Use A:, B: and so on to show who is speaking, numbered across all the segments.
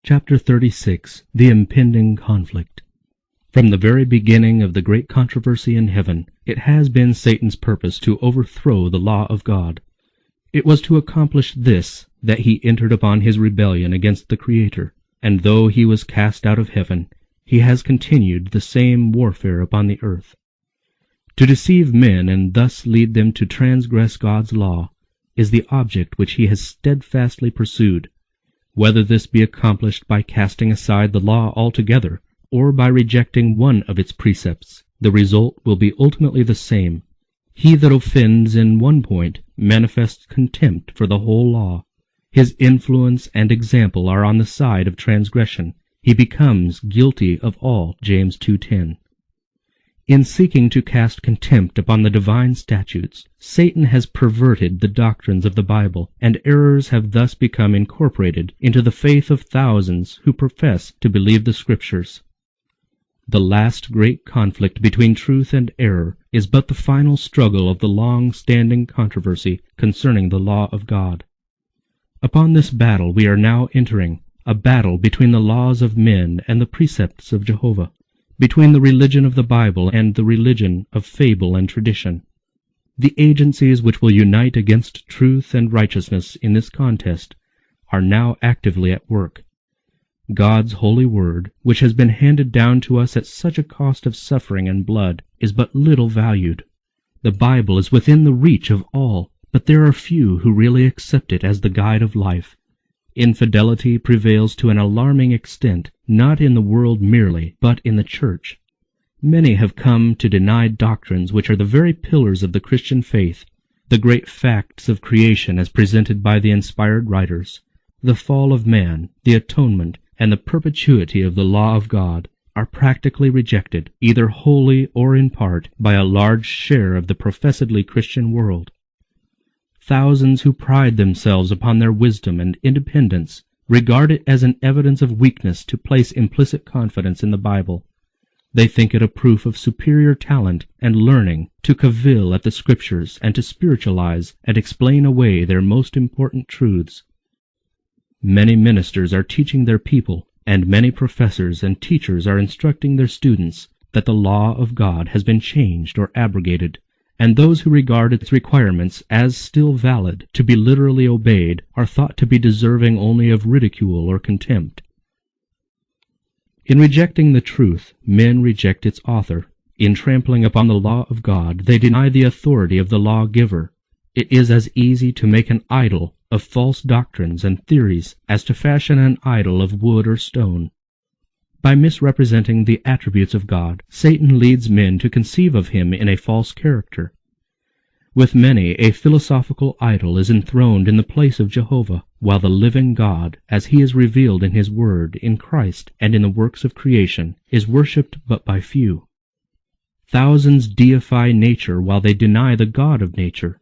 A: Chapter 36. The Impending Conflict. From the very beginning of the great controversy in heaven, it has been Satan's purpose to overthrow the law of God. It was to accomplish this that he entered upon his rebellion against the Creator, and though he was cast out of heaven, he has continued the same warfare upon the earth. To deceive men and thus lead them to transgress God's law is the object which he has steadfastly pursued. Whether this be accomplished by casting aside the law altogether, or by rejecting one of its precepts, the result will be ultimately the same. He that offends in one point manifests contempt for the whole law. His influence and example are on the side of transgression. He becomes guilty of all, James 2:10. In seeking to cast contempt upon the divine statutes, Satan has perverted the doctrines of the Bible, and errors have thus become incorporated into the faith of thousands who profess to believe the Scriptures. The last great conflict between truth and error is but the final struggle of the long-standing controversy concerning the law of God. Upon this battle we are now entering, a battle between the laws of men and the precepts of Jehovah, between the religion of the Bible and the religion of fable and tradition. The agencies which will unite against truth and righteousness in this contest are now actively at work. God's holy word, which has been handed down to us at such a cost of suffering and blood, is but little valued. The Bible is within the reach of all, but there are few who really accept it as the guide of life. Infidelity prevails to an alarming extent, not in the world merely, but in the church. Many have come to deny doctrines which are the very pillars of the Christian faith, the great facts of creation as presented by the inspired writers. The fall of man, the atonement, and the perpetuity of the law of God are practically rejected, either wholly or in part, by a large share of the professedly Christian world. Thousands who pride themselves upon their wisdom and independence regard it as an evidence of weakness to place implicit confidence in the Bible. They think it a proof of superior talent and learning to cavil at the Scriptures and to spiritualize and explain away their most important truths. Many ministers are teaching their people, and many professors and teachers are instructing their students that the law of God has been changed or abrogated, and those who regard its requirements as still valid, to be literally obeyed, are thought to be deserving only of ridicule or contempt. In rejecting the truth, men reject its author. In trampling upon the law of God, they deny the authority of the lawgiver. It is as easy to make an idol of false doctrines and theories as to fashion an idol of wood or stone. By misrepresenting the attributes of God, Satan leads men to conceive of him in a false character. With many, a philosophical idol is enthroned in the place of Jehovah, while the living God, as he is revealed in his Word, in Christ, and in the works of creation, is worshipped but by few. Thousands deify nature while they deny the God of nature.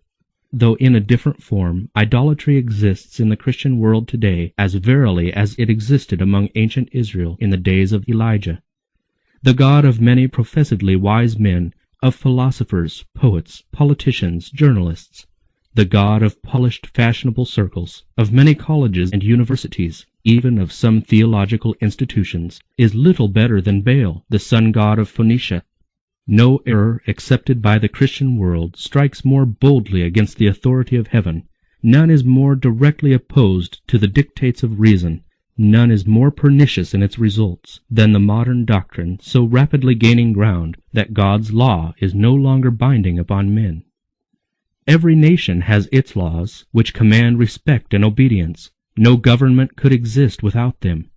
A: Though in a different form, idolatry exists in the Christian world today as verily as it existed among ancient Israel in the days of Elijah. The God of many professedly wise men, of philosophers, poets, politicians, journalists, the God of polished fashionable circles, of many colleges and universities, even of some theological institutions, is little better than Baal, the sun god of Phoenicia. No error accepted by the Christian world strikes more boldly against the authority of heaven. None is more directly opposed to the dictates of reason. None is more pernicious in its results than the modern doctrine so rapidly gaining ground that God's law is no longer binding upon men. Every nation has its laws, which command respect and obedience. No government could exist without them.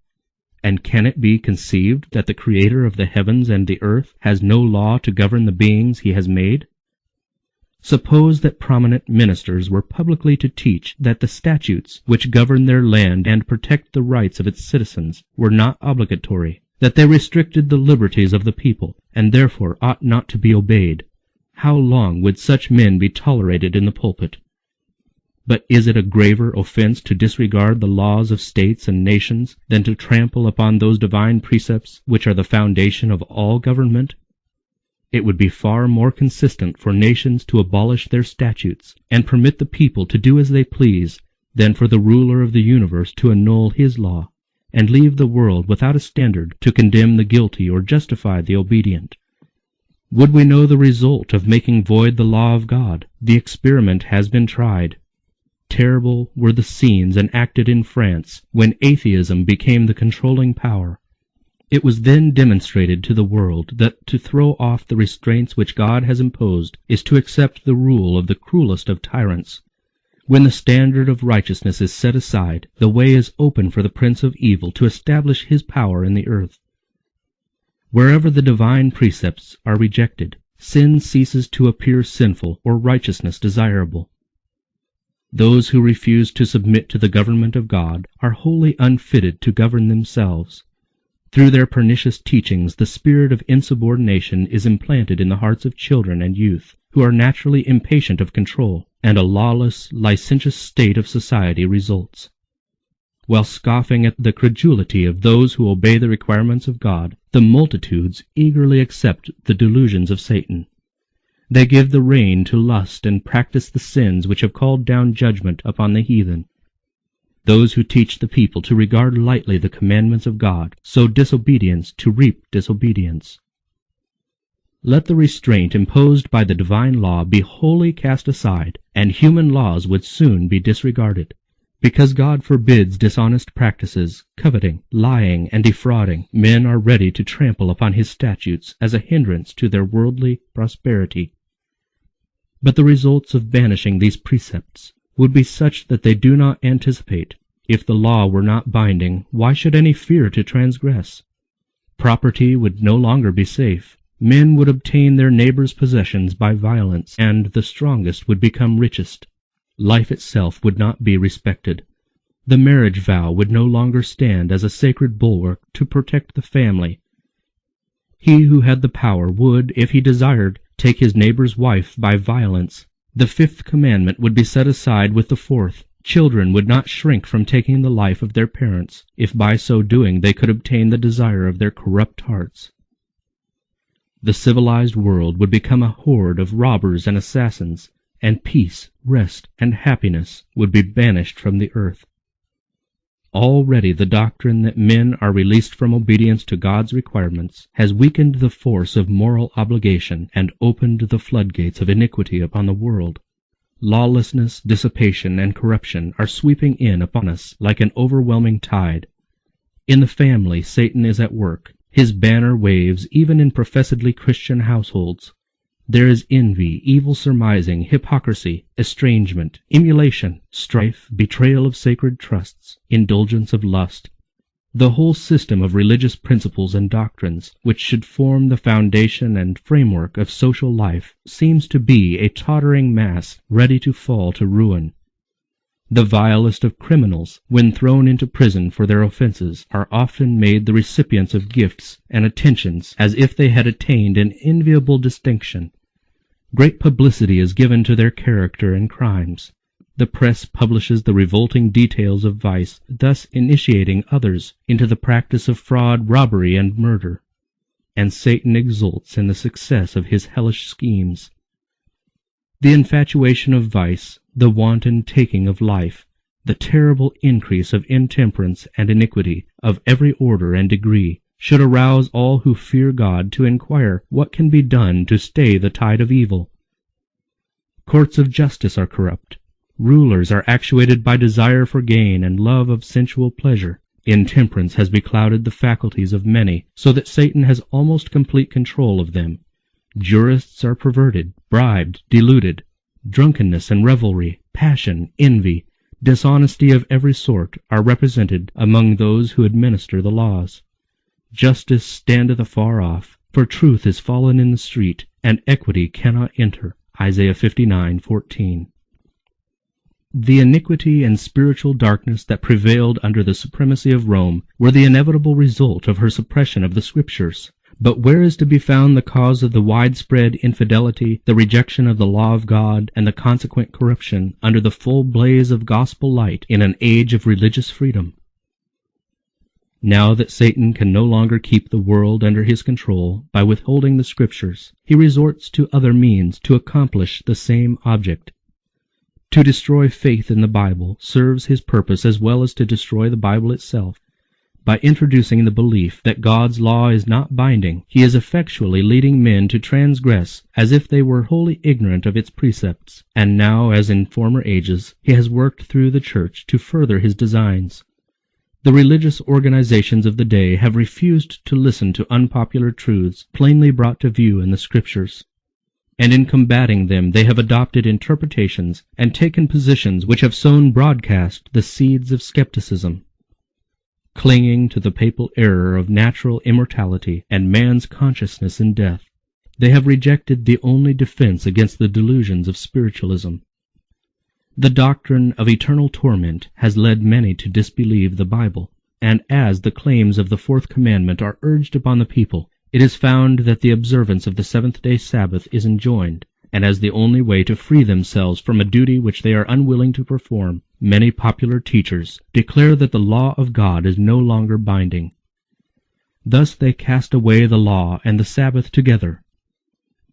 A: And can it be conceived that the Creator of the heavens and the earth has no law to govern the beings he has made? Suppose that prominent ministers were publicly to teach that the statutes which govern their land and protect the rights of its citizens were not obligatory, that they restricted the liberties of the people, and therefore ought not to be obeyed. How long would such men be tolerated in the pulpit? But is it a graver offense to disregard the laws of states and nations than to trample upon those divine precepts which are the foundation of all government? It would be far more consistent for nations to abolish their statutes and permit the people to do as they please than for the ruler of the universe to annul his law. and leave the world without a standard to condemn the guilty or justify the obedient. Would we know the result of making void the law of God? The experiment has been tried. Terrible were the scenes enacted in France when atheism became the controlling power. It was then demonstrated to the world that to throw off the restraints which God has imposed is to accept the rule of the cruelest of tyrants. When the standard of righteousness is set aside, the way is open for the prince of evil to establish his power in the earth. Wherever the divine precepts are rejected, sin ceases to appear sinful or righteousness desirable. Those who refuse to submit to the government of God are wholly unfitted to govern themselves. Through their pernicious teachings, the spirit of insubordination is implanted in the hearts of children and youth, who are naturally impatient of control, and a lawless, licentious state of society results. While scoffing at the credulity of those who obey the requirements of God, the multitudes eagerly accept the delusions of Satan. They give the rein to lust and practice the sins which have called down judgment upon the heathen. Those who teach the people to regard lightly the commandments of God sow disobedience to reap disobedience. Let the restraint imposed by the divine law be wholly cast aside, and human laws would soon be disregarded. Because God forbids dishonest practices, coveting, lying, and defrauding, men are ready to trample upon his statutes as a hindrance to their worldly prosperity. But the results of banishing these precepts would be such that they do not anticipate. If the law were not binding, why should any fear to transgress? Property would no longer be safe. Men would obtain their neighbors' possessions by violence, and the strongest would become richest. Life itself would not be respected. The marriage vow would no longer stand as a sacred bulwark to protect the family. He who had the power would, if he desired, take his neighbor's wife by violence. The fifth commandment would be set aside with the fourth. Children would not shrink from taking the life of their parents, if by so doing they could obtain the desire of their corrupt hearts. The civilized world would become a horde of robbers and assassins, and peace, rest, and happiness would be banished from the earth. Already the doctrine that men are released from obedience to God's requirements has weakened the force of moral obligation and opened the floodgates of iniquity upon the world. Lawlessness, dissipation, and corruption are sweeping in upon us like an overwhelming tide. In the family, Satan is at work. His banner waves even in professedly Christian households. There is envy, evil surmising, hypocrisy, estrangement, emulation, strife, betrayal of sacred trusts, indulgence of lust. The whole system of religious principles and doctrines, which should form the foundation and framework of social life, seems to be a tottering mass ready to fall to ruin. The vilest of criminals, when thrown into prison for their offenses, are often made the recipients of gifts and attentions as if they had attained an enviable distinction. Great publicity is given to their character and crimes. The press publishes the revolting details of vice, thus initiating others into the practice of fraud, robbery, and murder. And Satan exults in the success of his hellish schemes. The infatuation of vice, the wanton taking of life, the terrible increase of intemperance and iniquity of every order and degree, should arouse all who fear God to inquire what can be done to stay the tide of evil. Courts of justice are corrupt. Rulers are actuated by desire for gain and love of sensual pleasure. Intemperance has beclouded the faculties of many, so that Satan has almost complete control of them. Jurists are perverted, bribed, deluded. Drunkenness and revelry, passion, envy, dishonesty of every sort are represented among those who administer the laws. Justice standeth afar off, for truth is fallen in the street, and equity cannot enter. Isaiah 59:14. The iniquity and spiritual darkness that prevailed under the supremacy of Rome were the inevitable result of her suppression of the Scriptures. But where is to be found the cause of the widespread infidelity, the rejection of the law of God, and the consequent corruption under the full blaze of gospel light in an age of religious freedom? Now that Satan can no longer keep the world under his control by withholding the Scriptures, he resorts to other means to accomplish the same object. To destroy faith in the Bible serves his purpose as well as to destroy the Bible itself. By introducing the belief that God's law is not binding, he is effectually leading men to transgress as if they were wholly ignorant of its precepts. And now, as in former ages, he has worked through the Church to further his designs. The religious organizations of the day have refused to listen to unpopular truths plainly brought to view in the Scriptures, and in combating them they have adopted interpretations and taken positions which have sown broadcast the seeds of skepticism. Clinging to the papal error of natural immortality and man's consciousness in death, they have rejected the only defense against the delusions of spiritualism. The doctrine of eternal torment has led many to disbelieve the Bible, and as the claims of the fourth commandment are urged upon the people, it is found that the observance of the seventh-day Sabbath is enjoined, and as the only way to free themselves from a duty which they are unwilling to perform, many popular teachers declare that the law of God is no longer binding. Thus they cast away the law and the Sabbath together.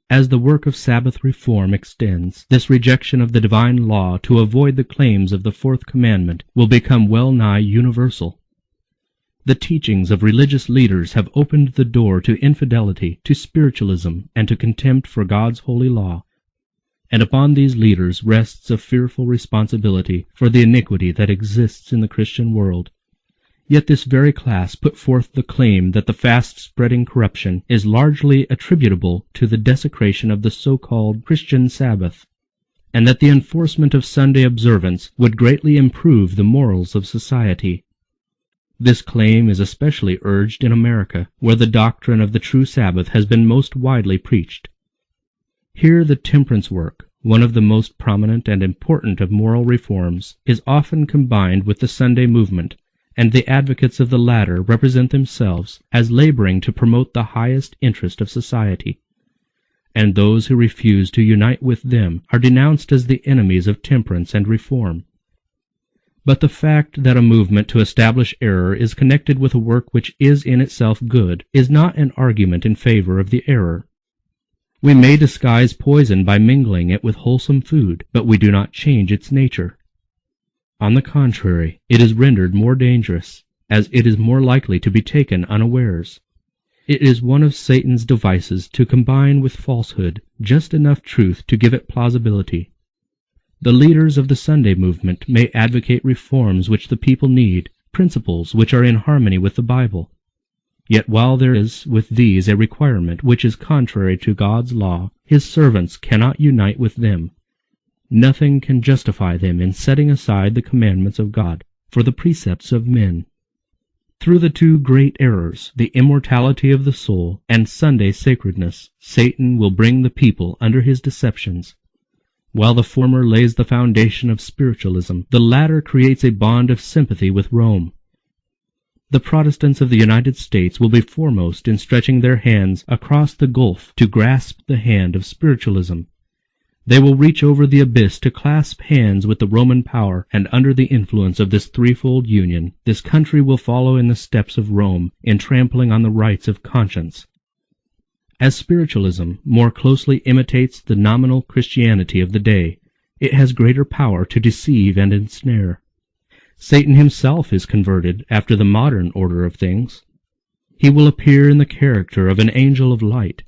A: As the work of Sabbath reform extends, this rejection of the divine law to avoid the claims of the fourth commandment will become well nigh universal. The teachings of religious leaders have opened the door to infidelity, to spiritualism, and to contempt for God's holy law, and upon these leaders rests a fearful responsibility for the iniquity that exists in the Christian world. Yet this very class put forth the claim that the fast-spreading corruption is largely attributable to the desecration of the so-called Christian Sabbath, and that the enforcement of Sunday observance would greatly improve the morals of society. This claim is especially urged in America, where the doctrine of the true Sabbath has been most widely preached. Here the temperance work, one of the most prominent and important of moral reforms, is often combined with the Sunday movement, and the advocates of the latter represent themselves as laboring to promote the highest interest of society, and those who refuse to unite with them are denounced as the enemies of temperance and reform. But the fact that a movement to establish error is connected with a work which is in itself good is not an argument in favor of the error. We may disguise poison by mingling it with wholesome food, but we do not change its nature. On the contrary, it is rendered more dangerous, as it is more likely to be taken unawares. It is one of Satan's devices to combine with falsehood just enough truth to give it plausibility. The leaders of the Sunday movement may advocate reforms which the people need, principles which are in harmony with the Bible. Yet while there is with these a requirement which is contrary to God's law, his servants cannot unite with them. Nothing can justify them in setting aside the commandments of God for the precepts of men. Through the two great errors, the immortality of the soul and Sunday sacredness, Satan will bring the people under his deceptions. While the former lays the foundation of spiritualism, the latter creates a bond of sympathy with Rome. The Protestants of the United States will be foremost in stretching their hands across the gulf to grasp the hand of spiritualism. They will reach over the abyss to clasp hands with the Roman power, and under the influence of this threefold union, this country will follow in the steps of Rome in trampling on the rights of conscience. As spiritualism more closely imitates the nominal Christianity of the day, it has greater power to deceive and ensnare. Satan himself is converted after the modern order of things. He will appear in the character of an angel of light.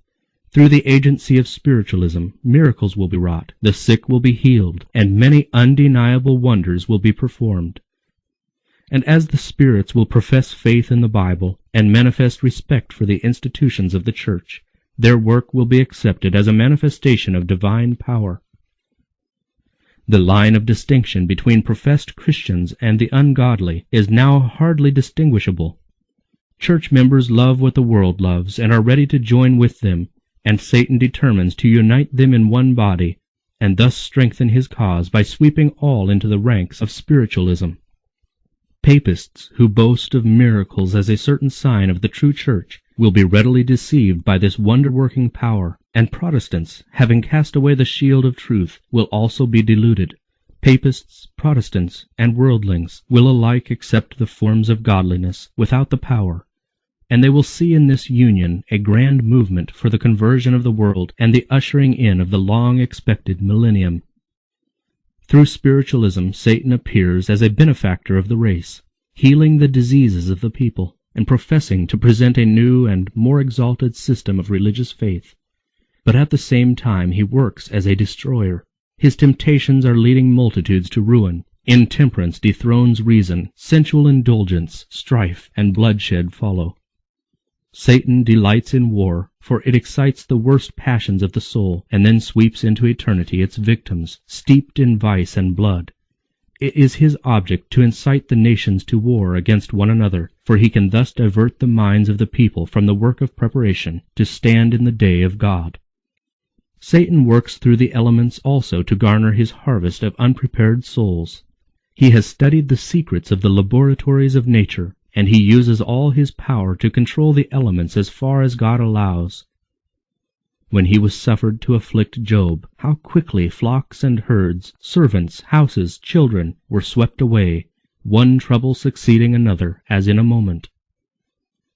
A: Through the agency of spiritualism, miracles will be wrought, the sick will be healed, and many undeniable wonders will be performed. And as the spirits will profess faith in the Bible and manifest respect for the institutions of the Church, their work will be accepted as a manifestation of divine power. The line of distinction between professed Christians and the ungodly is now hardly distinguishable. Church members love what the world loves and are ready to join with them, and Satan determines to unite them in one body, and thus strengthen his cause by sweeping all into the ranks of spiritualism. Papists who boast of miracles as a certain sign of the true Church will be readily deceived by this wonder-working power, and Protestants, having cast away the shield of truth, will also be deluded. Papists, Protestants, and worldlings will alike accept the forms of godliness without the power, and they will see in this union a grand movement for the conversion of the world and the ushering in of the long-expected millennium. Through spiritualism, Satan appears as a benefactor of the race, healing the diseases of the people. and professing to present a new and more exalted system of religious faith. But at the same time he works as a destroyer. His temptations are leading multitudes to ruin. Intemperance dethrones reason, sensual indulgence, strife, and bloodshed follow. Satan delights in war, for it excites the worst passions of the soul, and then sweeps into eternity its victims, steeped in vice and blood. It is his object to incite the nations to war against one another, for he can thus divert the minds of the people from the work of preparation to stand in the day of God. Satan works through the elements also to garner his harvest of unprepared souls. He has studied the secrets of the laboratories of nature, and he uses all his power to control the elements as far as God allows. When he was suffered to afflict Job, how quickly flocks and herds, servants, houses, children, were swept away, one trouble succeeding another, as in a moment.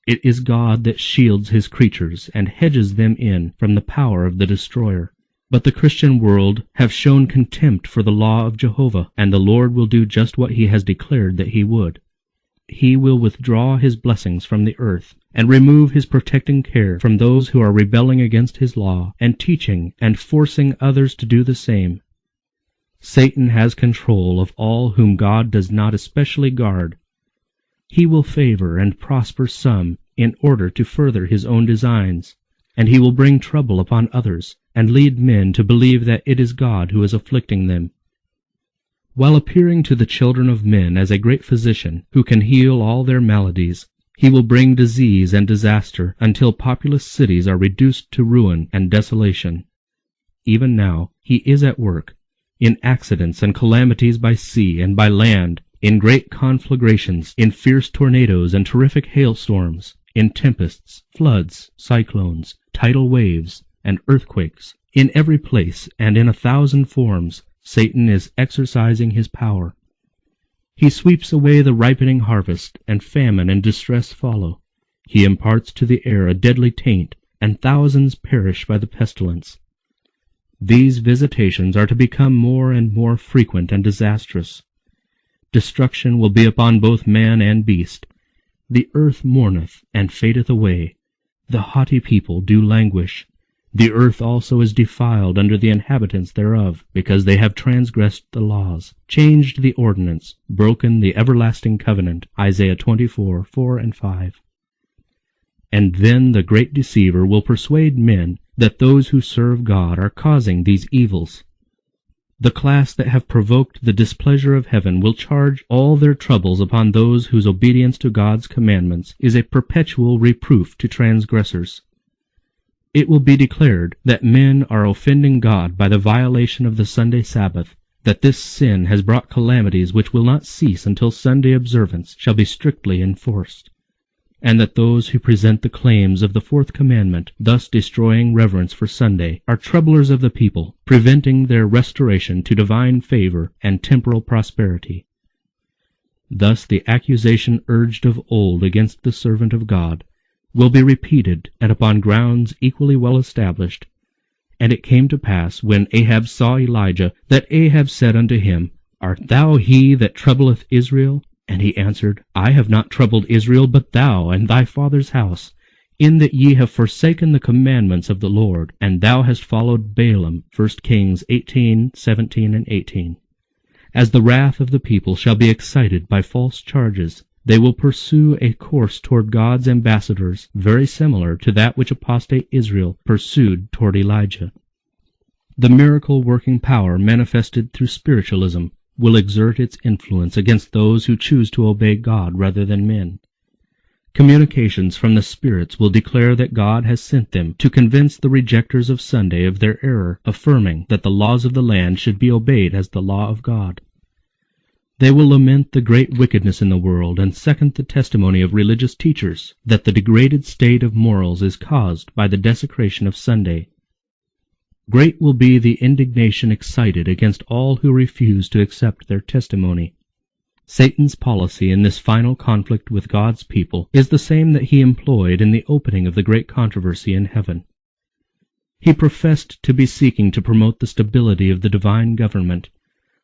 A: It is God that shields his creatures and hedges them in from the power of the destroyer. But the Christian world have shown contempt for the law of Jehovah, and the Lord will do just what he has declared that he would. He will withdraw his blessings from the earth, and remove his protecting care from those who are rebelling against his law, and teaching and forcing others to do the same. Satan has control of all whom God does not especially guard. He will favor and prosper some in order to further his own designs, and he will bring trouble upon others, and lead men to believe that it is God who is afflicting them. While appearing to the children of men as a great physician who can heal all their maladies, he will bring disease and disaster until populous cities are reduced to ruin and desolation. Even now he is at work, in accidents and calamities by sea and by land, in great conflagrations, in fierce tornadoes and terrific hailstorms, in tempests, floods, cyclones, tidal waves, and earthquakes. In every place and in 1,000 forms, Satan is exercising his power. He sweeps away the ripening harvest, and famine and distress follow. He imparts to the air a deadly taint, and thousands perish by the pestilence. These visitations are to become more and more frequent and disastrous. Destruction will be upon both man and beast. The earth mourneth and fadeth away. The haughty people do languish. The earth also is defiled under the inhabitants thereof, because they have transgressed the laws, changed the ordinance, broken the everlasting covenant. Isaiah 24:4 and 5. And then the great deceiver will persuade men that those who serve God are causing these evils. The class that have provoked the displeasure of heaven will charge all their troubles upon those whose obedience to God's commandments is a perpetual reproof to transgressors. It will be declared that men are offending God by the violation of the Sunday Sabbath, that this sin has brought calamities which will not cease until Sunday observance shall be strictly enforced, and that those who present the claims of the fourth commandment, thus destroying reverence for Sunday, are troublers of the people, preventing their restoration to divine favor and temporal prosperity. Thus the accusation urged of old against the servant of God will be repeated, and upon grounds equally well established. And it came to pass, when Ahab saw Elijah, that Ahab said unto him, Art thou he that troubleth Israel? And he answered, I have not troubled Israel, but thou and thy father's house, in that ye have forsaken the commandments of the Lord, and thou hast followed Balaam. 1 Kings 18:17 and 18. As the wrath of the people shall be excited by false charges, they will pursue a course toward God's ambassadors very similar to that which apostate Israel pursued toward Elijah. The miracle-working power manifested through spiritualism will exert its influence against those who choose to obey God rather than men. Communications from the spirits will declare that God has sent them to convince the rejectors of Sunday of their error, affirming that the laws of the land should be obeyed as the law of God. They will lament the great wickedness in the world and second the testimony of religious teachers that the degraded state of morals is caused by the desecration of Sunday. Great will be the indignation excited against all who refuse to accept their testimony. Satan's policy in this final conflict with God's people is the same that he employed in the opening of the great controversy in heaven. He professed to be seeking to promote the stability of the divine government,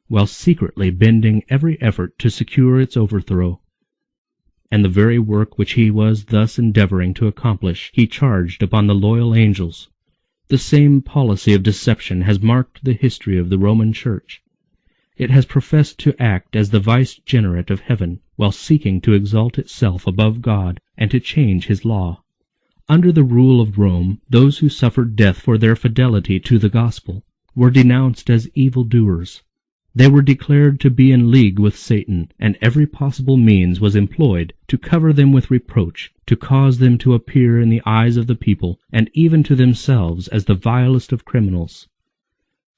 A: while secretly bending every effort to secure its overthrow. and the very work which he was thus endeavoring to accomplish he charged upon the loyal angels. The same policy of deception has marked the history of the Roman Church. It has professed to act as the vicegerent of heaven, while seeking to exalt itself above God and to change his law. Under the rule of Rome, those who suffered death for their fidelity to the gospel were denounced as evildoers. They were declared to be in league with Satan, and every possible means was employed to cover them with reproach, to cause them to appear in the eyes of the people, and even to themselves, as the vilest of criminals.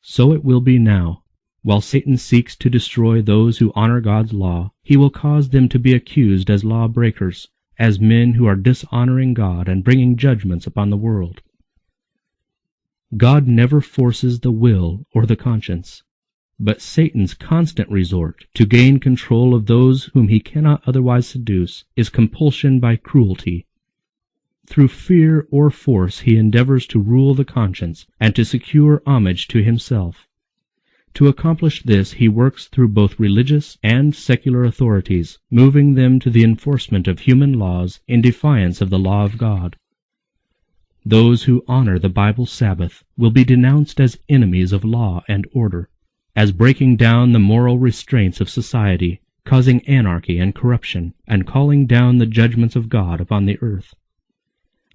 A: So it will be now. While Satan seeks to destroy those who honor God's law, he will cause them to be accused as law-breakers, as men who are dishonoring God and bringing judgments upon the world. God never forces the will or the conscience, but Satan's constant resort to gain control of those whom he cannot otherwise seduce is compulsion by cruelty. Through fear or force he endeavors to rule the conscience and to secure homage to himself. To accomplish this he works through both religious and secular authorities, moving them to the enforcement of human laws in defiance of the law of God. Those who honor the Bible Sabbath will be denounced as enemies of law and order, as breaking down the moral restraints of society, causing anarchy and corruption, and calling down the judgments of God upon the earth.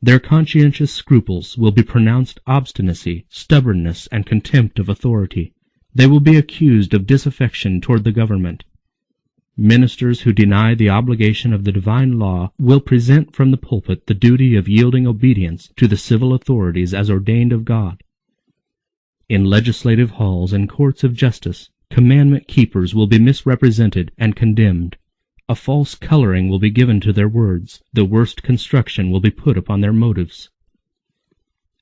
A: Their conscientious scruples will be pronounced obstinacy, stubbornness, and contempt of authority. They will be accused of disaffection toward the government. Ministers who deny the obligation of the divine law will present from the pulpit the duty of yielding obedience to the civil authorities as ordained of God. In legislative halls and courts of justice, commandment keepers will be misrepresented and condemned. A false coloring will be given to their words. The worst construction will be put upon their motives.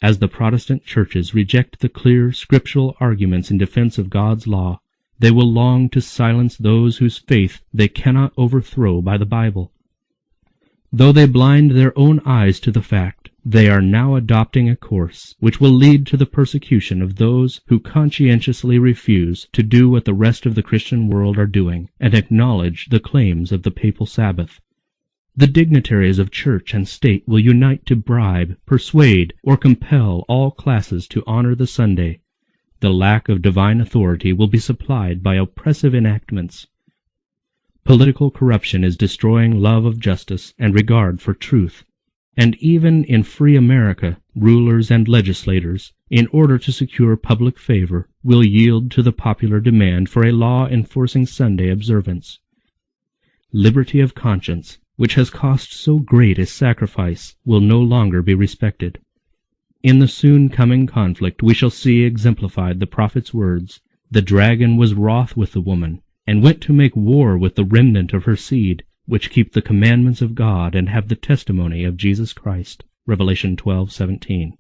A: As the Protestant churches reject the clear scriptural arguments in defense of God's law, they will long to silence those whose faith they cannot overthrow by the Bible. Though they blind their own eyes to the fact, they are now adopting a course which will lead to the persecution of those who conscientiously refuse to do what the rest of the Christian world are doing, and acknowledge the claims of the papal Sabbath. The dignitaries of church and state will unite to bribe, persuade, or compel all classes to honor the Sunday. The lack of divine authority will be supplied by oppressive enactments. Political corruption is destroying love of justice and regard for truth. And even in free America, rulers and legislators, in order to secure public favor, will yield to the popular demand for a law enforcing Sunday observance. Liberty of conscience, which has cost so great a sacrifice, will no longer be respected. In the soon coming conflict we shall see exemplified the prophet's words, "The dragon was wroth with the woman, and went to make war with the remnant of her seed, which keep the commandments of God and have the testimony of Jesus Christ." Revelation 12:17.